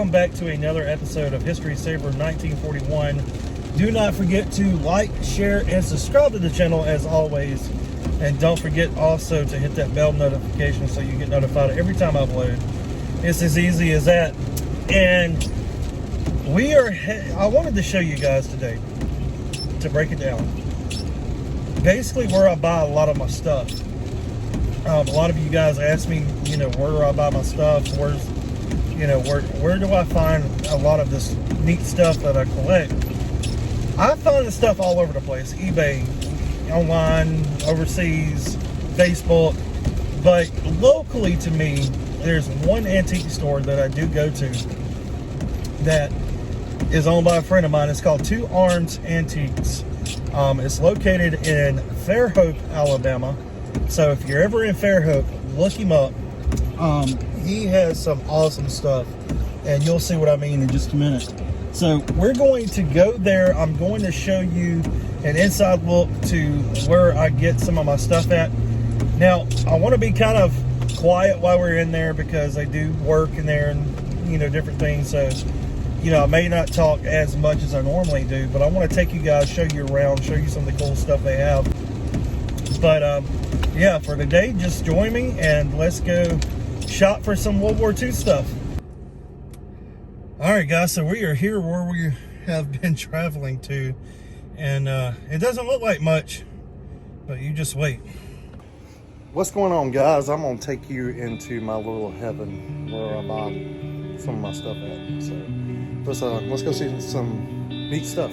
welcome back to another episode of History Saver 1941. Do not forget to like, share, and subscribe to the channel as always. And don't forget also to hit that bell notification so you get notified every time I upload. It's as easy as that. And I wanted to show you guys today, to break it down, basically where I buy a lot of my stuff. A lot of you guys ask me, where do I buy my stuff? Where do I find a lot of this neat stuff that I collect? I find the stuff all over the place. eBay, online, overseas, Facebook. But locally to me, there's one antique store that I do go to that is owned by a friend of mine. It's called Two Arms Antiques. It's located in Fairhope, Alabama. So if you're ever in Fairhope, look him up. He has some awesome stuff, and you'll see what I mean in just a minute. So we're going to go there. I'm going to show you an inside look to where I get some of my stuff at. Now, I want to be kind of quiet while we're in there because I do work in there and, different things. So, I may not talk as much as I normally do, but I want to take you guys, show you around, show you some of the cool stuff they have. But, yeah, for today, just join me and let's go shop for some World War II stuff. All right, guys, so we are here where we have been traveling to, and it doesn't look like much, but you just wait. What's going on, guys? I'm gonna take you into my little heaven where I buy some of my stuff at. So let's go see some neat stuff.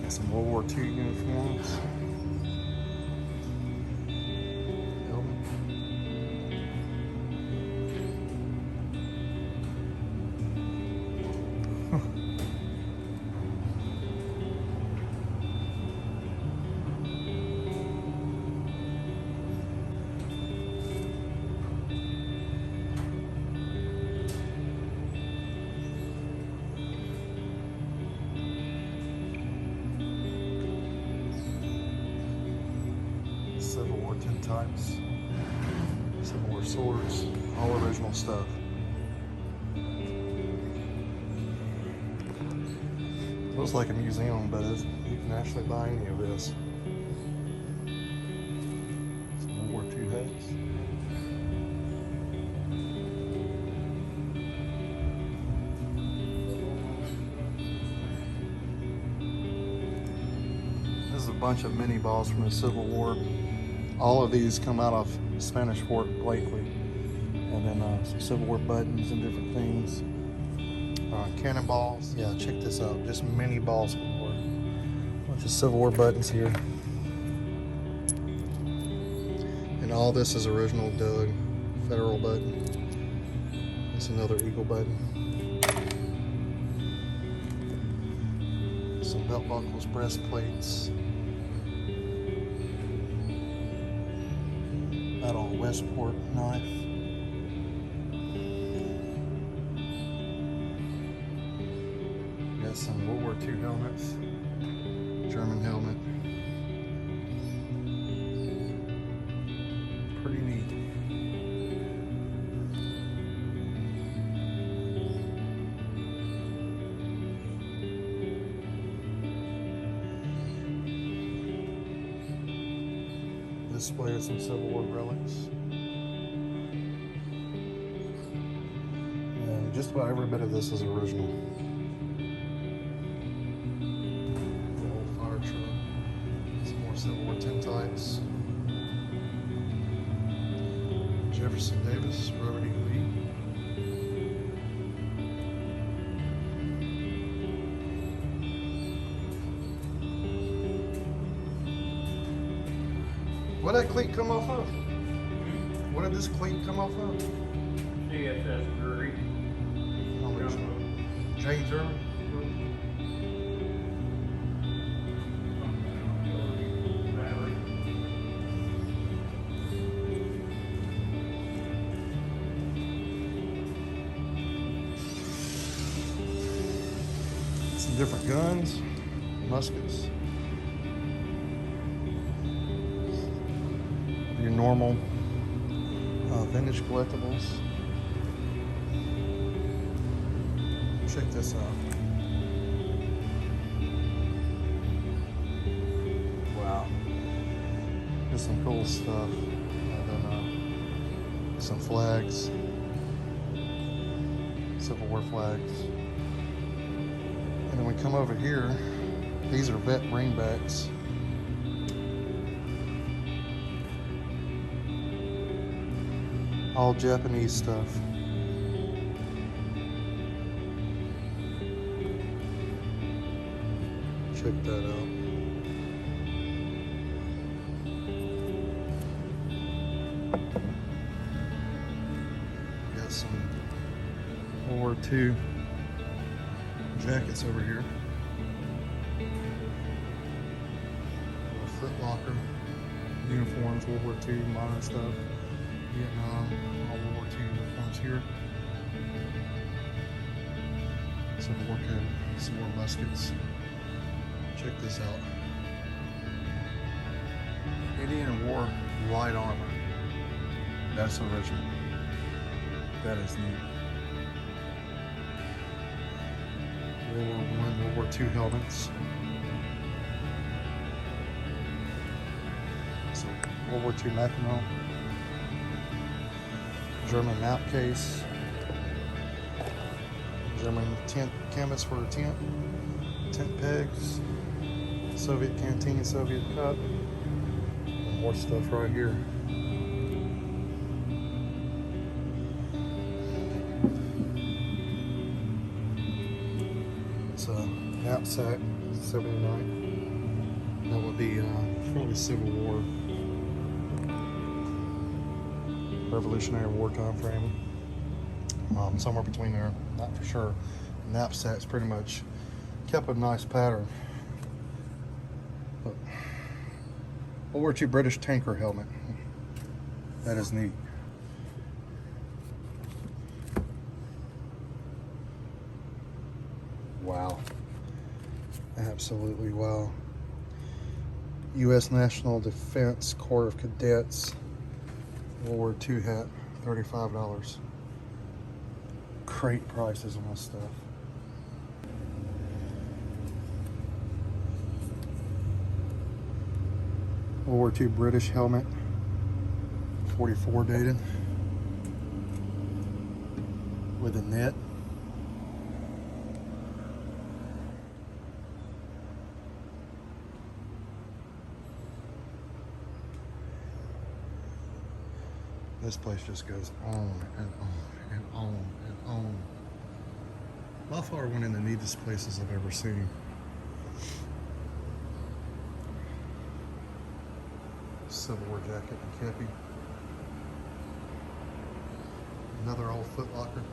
Some World War II uniforms. Civil War tintypes, Civil War swords, all original stuff. Looks like a museum, but you can actually buy any of this. Some World War II hats. This is a bunch of mini balls from the Civil War. All of these come out of Spanish Fort Blakely, and then some Civil War buttons and different things. Cannonballs. Yeah, check this out. Just mini balls galore. Bunch of Civil War buttons here. And all this is original Doug Federal button. It's another Eagle button. Some belt buckles, breastplates. Battle of Westport knife. Got some World War II helmets. German helmet. Pretty neat. Display of some Civil War relics. And just about every bit of this is original. The old fire truck. Some more Civil War tintypes. Jefferson Davis, Robert E. Lee. What did that cleat come off of? What did this cleat come off of? CSS Drury. James Irving. Some different guns, muskets. Your normal vintage collectibles. Check this out. Wow. There's some cool stuff. And then some flags. Civil War flags. And then we come over here. These are vet bringbacks. All Japanese stuff. Check that out. Got some World War II jackets over here. Foot Locker uniforms, World War II, modern stuff. Vietnam, all World War II uniforms here. Civil War coat, some more muskets. Check this out. Indian War light armor. That's original. That is neat. World War I, World War II helmets. So World War II Mackinac. German map case. German tent canvas for a tent. Tent pegs. Soviet canteen, Soviet cup. More stuff right here. It's a knapsack, 79. That would be probably Civil War, Revolutionary War time frame. Somewhere between there, not for sure. Knapsack's pretty much kept a nice pattern. But World War II British tanker helmet. That is neat. Wow. Absolutely wow. U.S. National Defense Corps of Cadets World War II hat, $35. Great prices on this stuff. World War II British helmet, 44 dated, with a net. This place just goes on and on and on and on. By far one of the neatest places I've ever seen. Civil War jacket and kepi. Another old Foot Locker.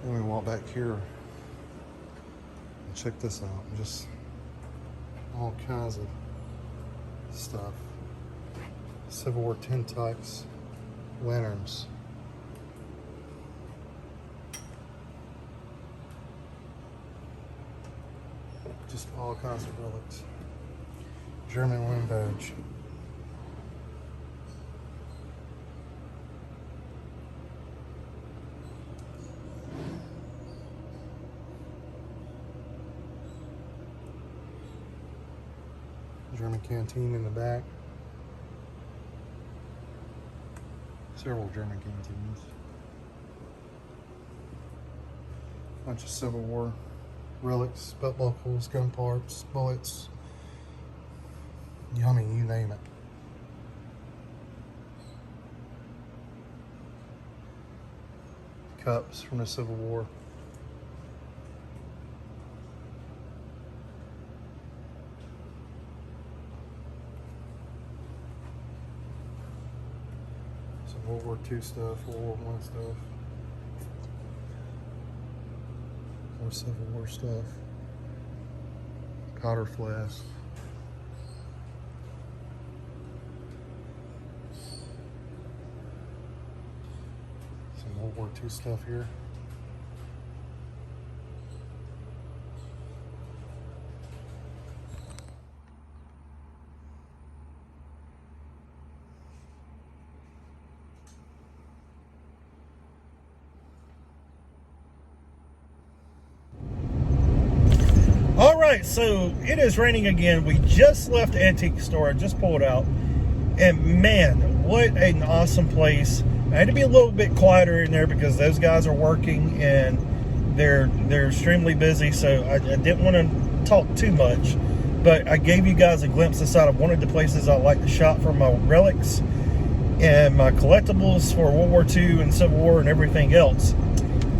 Then we walk back here and check this out. Just all kinds of stuff. Civil War tintypes, lanterns. Just all kinds of relics. German wind badge. German canteen in the back. Several German canteens. Bunch of Civil War relics, belt buckles, gun parts, bullets. Yummy, you name it. Cups from the Civil War. World War II stuff, World War I stuff, more Civil War stuff. powder flask. Some World War II stuff here. All right, so it is raining again. We just left the antique store. I just pulled out. And man, what an awesome place. I had to be a little bit quieter in there because those guys are working and they're extremely busy. So I didn't want to talk too much. But I gave you guys a glimpse inside of one of the places I like to shop for my relics and my collectibles for World War II and Civil War and everything else.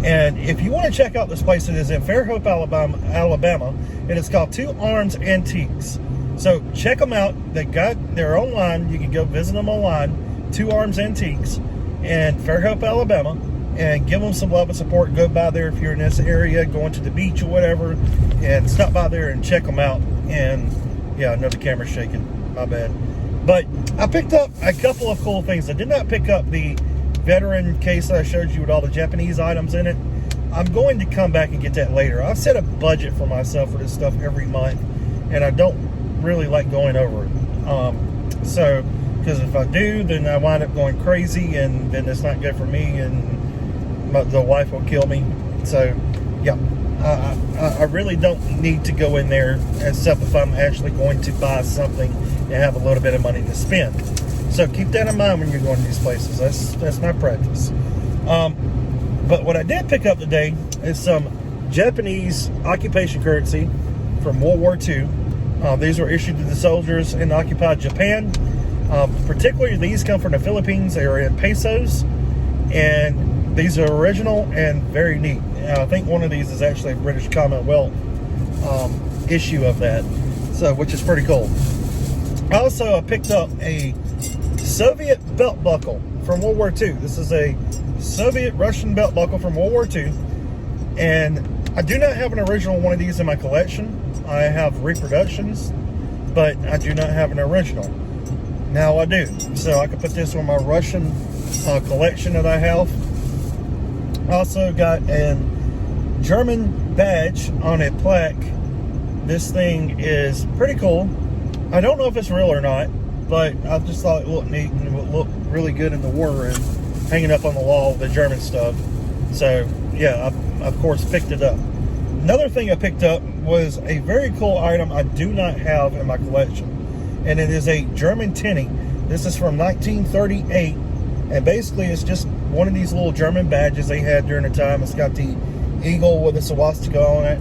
And if you want to check out this place, it is in Fairhope, Alabama, and it's called Two Arms Antiques. So check them out. They're online. You can go visit them online, Two Arms Antiques in Fairhope, Alabama, and give them some love and support. Go by there if you're in this area, going to the beach or whatever, and stop by there and check them out. And yeah, I know the camera's shaking. My bad. But I picked up a couple of cool things. I did not pick up the veteran case that I showed you with all the Japanese items in it. I'm going to come back and get that later. I've set a budget for myself for this stuff every month, and I don't really like going over it. So, because if I do, then I wind up going crazy, and then it's not good for me, and the wife will kill me. So, yeah, I really don't need to go in there, except if I'm actually going to buy something and have a little bit of money to spend. So keep that in mind when you're going to these places. That's my practice. But what I did pick up today is some Japanese occupation currency from World War II. These were issued to the soldiers in occupied Japan. Particularly, these come from the Philippines. They are in pesos, and these are original and very neat. I think one of these is actually a British Commonwealth issue of that, so which is pretty cool. Also, I picked up a Soviet belt buckle from World War II. This is a Soviet-Russian belt buckle from World War II, and I do not have an original one of these in my collection. I have reproductions, but I do not have an original. Now I do, so I can put this on my Russian collection that I have. Also got a German badge on a plaque. This thing is pretty cool. I don't know if it's real or not, but I just thought it looked neat and it would look really good in the war room, hanging up on the wall, the German stuff. So yeah, I of course picked it up. Another thing I picked up was a very cool item I do not have in my collection, and it is a German tinny. This is from 1938, and basically it's just one of these little German badges they had during the time. It's got the eagle with a swastika on it,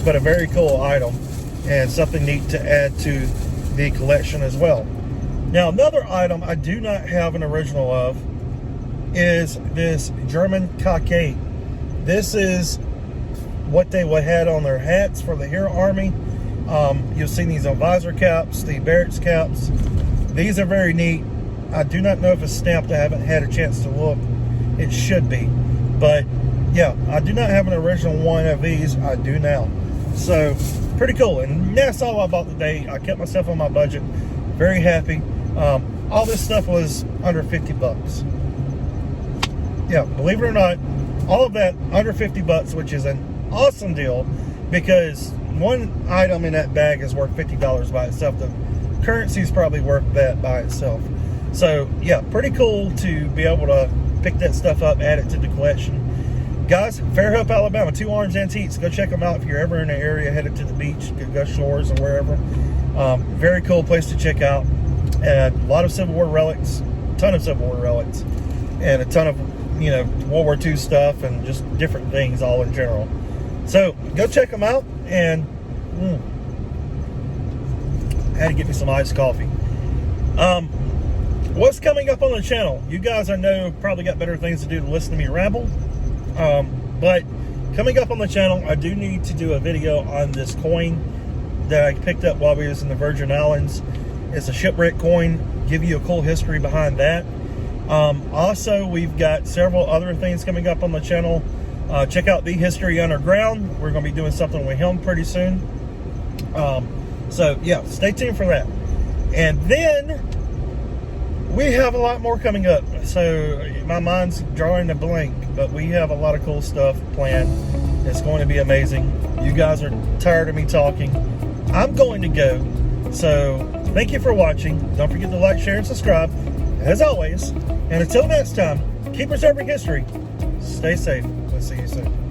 but a very cool item and something neat to add to the collection as well. Now, another item I do not have an original of is this German cockade. This is what they would had on their hats for the Hero Army. You'll see these on visor caps, the barracks caps. These are very neat. I do not know if it's stamped. I haven't had a chance to look. It should be. But yeah, I do not have an original one of these. I do now. So pretty cool. And that's all I bought today. I kept myself on my budget. Very happy. All this stuff was under 50 bucks. Yeah, believe it or not, all of that under 50 bucks, which is an awesome deal, because one item in that bag is worth $50 by itself. The currency is probably worth that by itself. So yeah, pretty cool to be able to pick that stuff up, add it to the collection. Guys, Fairhope, Alabama, Two Arms Antiques. Go check them out if you're ever in the area, headed to the beach, Gus Shores or wherever. Very cool place to check out. And a lot of Civil War relics, a ton of Civil War relics, and a ton of, you know, World War II stuff and just different things all in general. So go check them out. And I had to get me some iced coffee. What's coming up on the channel? You guys, I know, probably got better things to do to listen to me ramble. But coming up on the channel, I do need to do a video on this coin that I picked up while we was in the Virgin Islands. It's a shipwreck coin. Give you a cool history behind that. Also, we've got several other things coming up on the channel. Check out The History Underground. We're going to be doing something with him pretty soon. So yeah, stay tuned for that. And then we have a lot more coming up. So my mind's drawing a blank, but we have a lot of cool stuff planned. It's going to be amazing. You guys are tired of me talking. I'm going to go. So thank you for watching. Don't forget to like, share, and subscribe, as always. And until next time, keep preserving history. Stay safe. We'll see you soon.